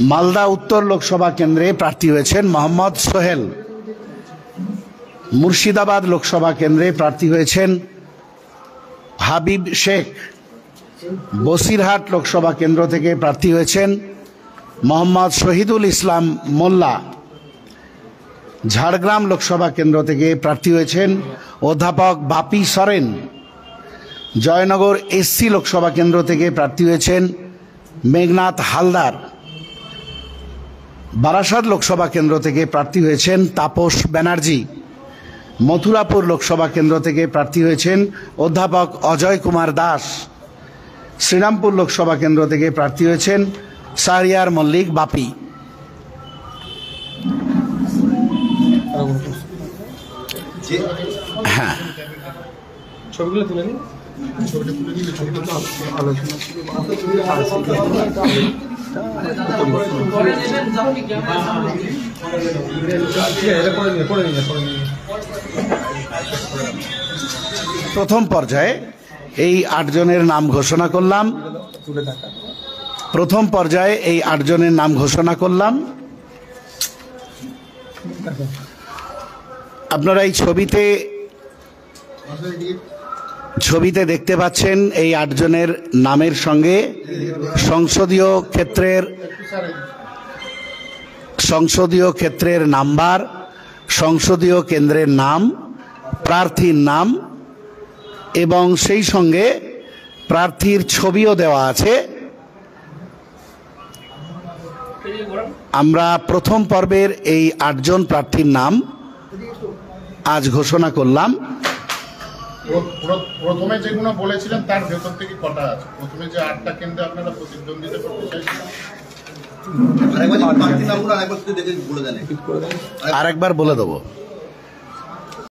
মালদা উত্তর লোকসভা কেন্দ্রে প্রার্থী হয়েছেন মোহাম্মদ সোহেল। মুর্শিদাবাদ লোকসভা কেন্দ্রে প্রার্থী হয়েছেন হাবিব শেখ। বসিরহাট লোকসভা কেন্দ্র থেকে প্রার্থী হয়েছেন মোহাম্মদ শহীদুল ইসলাম মোল্লা। ঝাড়গ্রাম লোকসভা কেন্দ্র থেকে প্রার্থী হয়েছেন অধ্যাপক বাপি সরেন। জয়নগর এসসি লোকসভা কেন্দ্র থেকে প্রার্থী হয়েছেন মেঘনাথ হালদার। বারাসাত লোকসভা কেন্দ্র থেকে প্রার্থী হয়েছেন তাপস ব্যানার্জি। মথুরাপুর লোকসভা কেন্দ্র থেকে প্রার্থী হয়েছেন অধ্যাপক অজয় কুমার দাস। শ্রীরামপুর লোকসভা কেন্দ্র থেকে প্রার্থী হয়েছেন শাহরিয়ার মল্লিক বাপি। হ্যাঁ, ছবিগুলো তুলে নিন। প্রথম পর্যায়ে এই 8 জনের নাম ঘোষণা করলাম। প্রথম পর্যায়ে এই 8 জনের নাম ঘোষণা করলাম। আপনারা এই ছবিতে দেখতে পাচ্ছেন এই 8 জনের নামের সঙ্গে সংসদীয় ক্ষেত্রের নাম্বার, সংসদীয় কেন্দ্রের নাম, প্রার্থীর নাম এবং সেই সঙ্গে প্রার্থীর ছবিও দেওয়া আছে। আমরা প্রথম পর্বের এই 8 জন প্রার্থীর নাম আজ ঘোষণা করলাম। প্রথমে যেগুলো বলেছিলেন তার ভেতর থেকে কটা আছে? প্রথমে যে 8টা কেন্দ্রে আপনারা প্রতিদ্বন্দ্বিতা করতে চাইছেন, আরেকবার বলে দেবো।